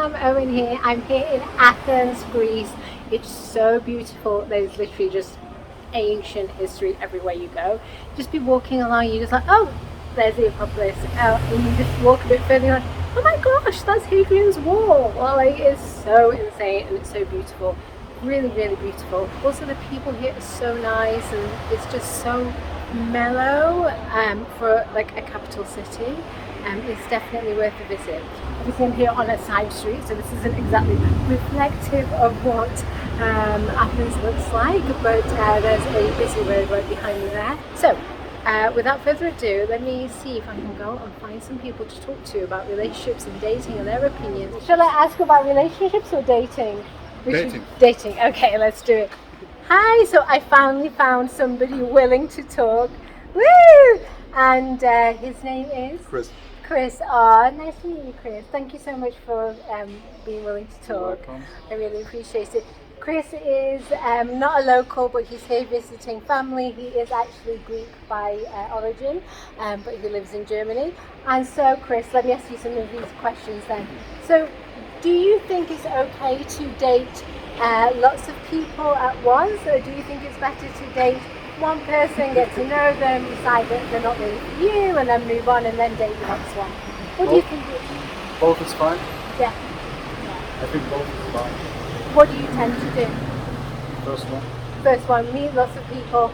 I'm Owen here. I'm here in Athens, Greece. It's so beautiful. There's literally just ancient history everywhere you go. Just be walking along, you're just like, oh, there's the Acropolis. And you just walk a bit further, you're like, oh my gosh, that's Hadrian's Wall. Well, like, it's so insane and it's so beautiful. Really, really beautiful. Also, the people here are so nice and it's just so mellow for like a capital city. It's definitely worth a visit. Obviously I'm here on a side street, so this isn't exactly reflective of what Athens looks like, but there's a busy road right behind me there. So without further ado, let me see if I can go and find some people to talk to about relationships and dating and their opinions. Shall I ask about relationships or dating? Dating. Okay, let's do it. Hi, so I finally found somebody willing to talk. Woo! And his name is? Chris. Nice to meet you, Chris. Thank you so much for being willing to talk. You're welcome. I really appreciate it. Chris is not a local, but he's here visiting family. He is actually Greek by origin, but he lives in Germany. And so, Chris, let me ask you some of these questions then. So, do you think it's okay to date lots of people at once, or do you think it's better to date one person, get to know them, decide that they're not really for you, and then move on and then date the next one? What do you think? Both is fine. Yeah. I think both is fine. What do you tend to do? First one. First one, meet lots of people.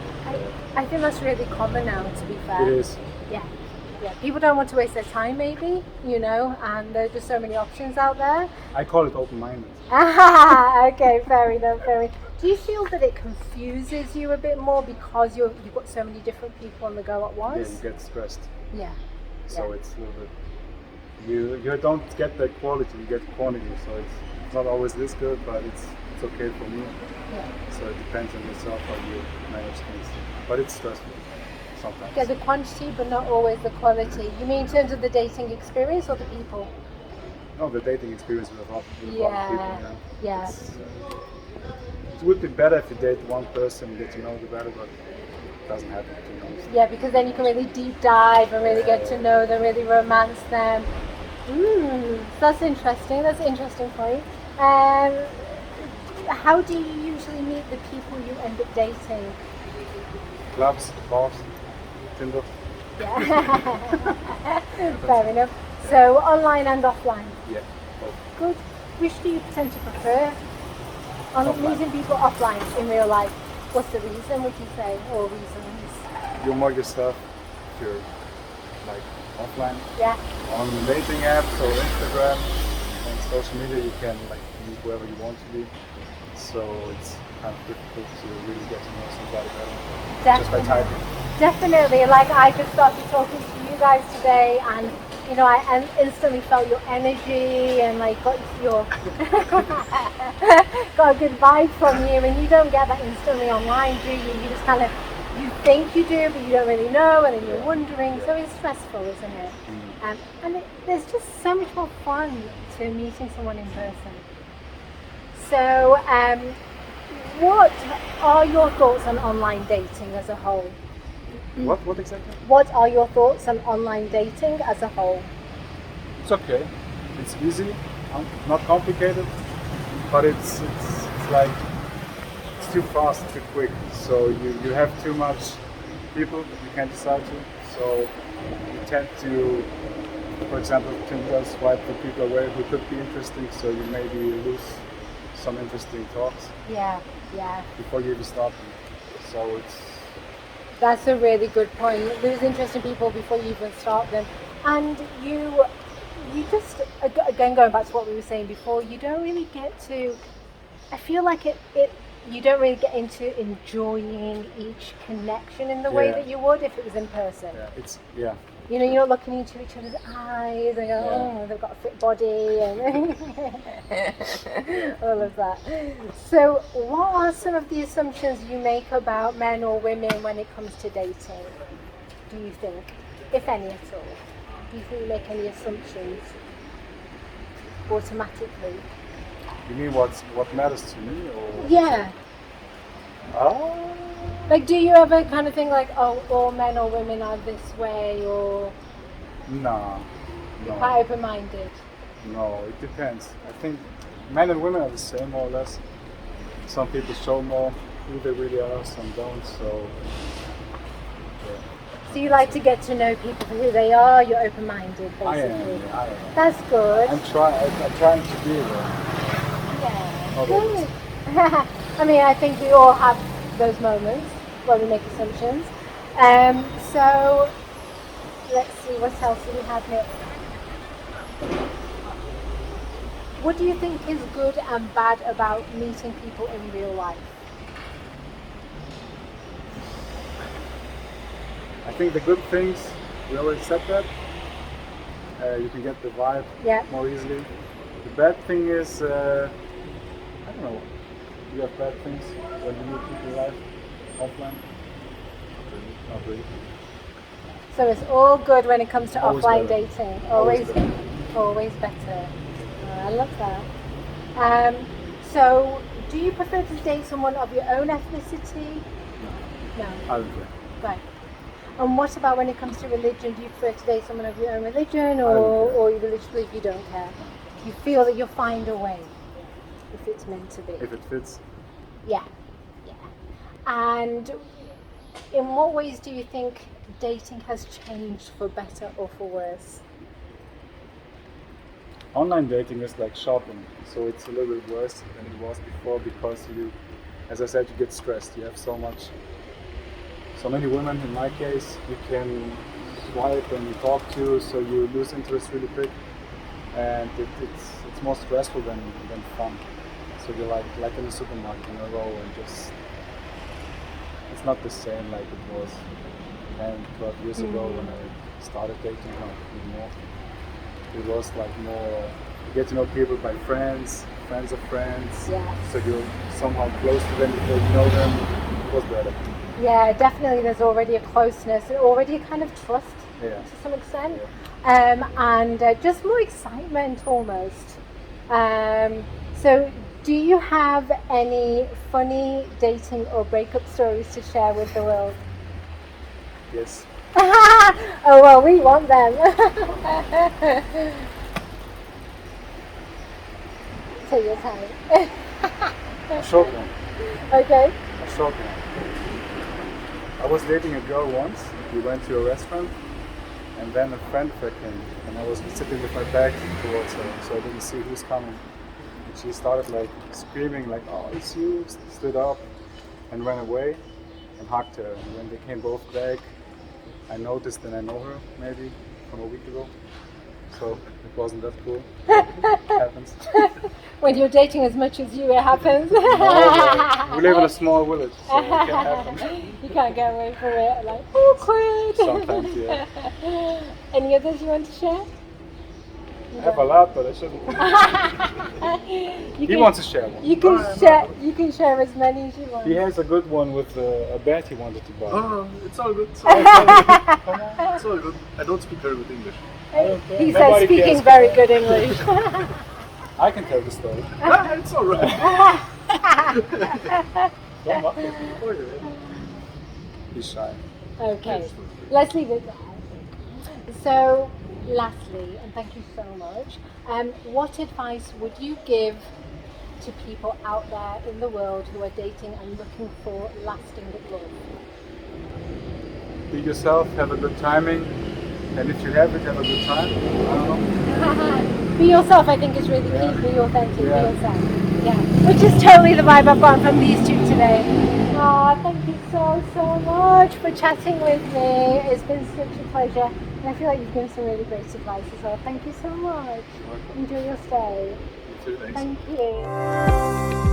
I think that's really common now, to be fair. It is. Yeah. Yeah. People don't want to waste their time, maybe, and there's just so many options out there. I call it open-minded. Okay, fair enough, fair enough. Do you feel that it confuses you a bit more because you've got so many different people on the go at once? Yeah, you get stressed. Yeah. So it's a little bit. You don't get the quality, you get quantity. So it's not always this good, but it's okay for me. Yeah. So it depends on yourself how you manage things. But it's stressful sometimes. Get the quantity, but not always the quality. You mean in terms of the dating experience or the people? No, the dating experience with other people. Yeah. It would be better if you date one person and get to know them better, but it doesn't happen, to be honest. Yeah, because then you can really deep dive and really get to know them, really romance them. That's interesting. That's an interesting point. How do you usually meet the people you end up dating? Clubs, bars, Tinder. Yeah. Fair enough. So online and offline? Yeah. Both. Good. Which do you tend to prefer? Meeting people offline in real life. What's the reason, would you say, or reasons? You're more yourself if you're like offline. Yeah. On dating apps or Instagram and social media, you can like meet whoever you want to be. So it's kind of difficult to really get to know somebody better just by typing. Definitely. Like I just started talking to you guys today, and I instantly felt your energy and like got got a good vibe from you, and you don't get that instantly online, do you? You just kind of, you think you do, but you don't really know, and then you're wondering. So it's stressful, isn't it? And there's just so much more fun to meeting someone in person. So, what are your thoughts on online dating as a whole? What exactly? What are your thoughts on online dating as a whole? It's okay. It's easy, not complicated, but it's like it's too fast, too quick. So you have too much people you can't decide to. So you tend to, for example, Tinder swipe the people away who could be interesting. So you maybe lose some interesting talks. Yeah. Before you even start them. So that's a really good point. Lose interesting people before you even start them. And you just, again, going back to what we were saying before, you don't really get to, I feel like you don't really get into enjoying each connection in the way that you would if it was in person. Yeah. You're not looking into each other's eyes and going, oh, they've got a fit body and all of that. So what are some of the assumptions you make about men or women when it comes to dating, do you think, if any at all? Do you think you make any assumptions automatically? You mean what matters to me, or? Yeah. Like, do you ever kind of think like, oh, all men or women are this way, or? No. You're quite open-minded. No, it depends. I think men and women are the same more or less. Some people show more who they really are, some don't. So So you like to get to know people for who they are. You're open-minded, basically. I am. Yeah, I am. That's good. I'm trying to be there. Yeah. Not Good. always. I mean, I think we all have those moments where we make assumptions. So let's see, what else do we have here? What do you think is good and bad about meeting people in real life? I think the good things, we already said that. You can get the vibe Yeah. more easily. The bad thing is, I don't know, you have bad things when you meet people live, offline? Not really. So it's all good when it comes to Always offline better. dating. Always Always better. I love that. So do you prefer to date someone of your own ethnicity? No. I don't care. Right. And what about when it comes to religion? Do you prefer to date someone of your own religion, I don't care. or you religiously you don't care? You feel that you'll find a way if it's meant to be. If it fits. Yeah. Yeah. And in what ways do you think dating has changed for better or for worse? Online dating is like shopping, so it's a little bit worse than it was before because you, as I said, you get stressed. You have so many women. In my case, you can swipe and you talk to, so you lose interest really quick, and it's more stressful than fun. So you're like in a supermarket in a row and just it's not the same like it was 10, 12 years ago when I started dating. Not anymore. It was like more, you get to know people by friends of friends. Yeah. So you're somehow close to them before you know them. It was better. Yeah, definitely. There's already a closeness and already a kind of trust Yeah. to some extent, Yeah. and just more excitement almost. So, do you have any funny dating or breakup stories to share with the world? Yes. Oh well, we want them. Take your time. A short one. Okay. A short one. I was dating a girl once. We went to a restaurant, and then a friend of her came, and I was sitting with my back towards her, so I didn't see who's coming. And she started like screaming, like, "Oh, it's you!" Stood up and ran away, and hugged her. And when they came both back, I noticed that I know her maybe from a week ago. So it wasn't that cool. It happens. When you're dating as much as you, it happens. No, we live in a small village, so it can happen. You can't get away from it. Like awkward. Sometimes, yeah. Any others you want to share? I have a lot, but I shouldn't. He wants to share one. You can share. You can share as many as you want. He has a good one with a bat he wanted to buy. Oh, it's all good. It's all good. It's all good. I don't speak very good English. I don't care. He says Nobody speaking cares. very good English. I can tell the story. It's all right. Don't mock him. He's shy. Okay, let's leave it there. So, lastly, and thank you so much, what advice would you give to people out there in the world who are dating and looking for lasting love? Be yourself, have a good timing, and if you have it, have a good time. I don't know. Be yourself, I think, is really key. Yeah. Be authentic, Yeah. be yourself. Yeah, which is totally the vibe I've gotten from these two today. Thank you so much for chatting with me. It's been such a pleasure. And I feel like you've given some really great advice as well. Thank you so much. Enjoy your stay. You too, thanks. Thank you.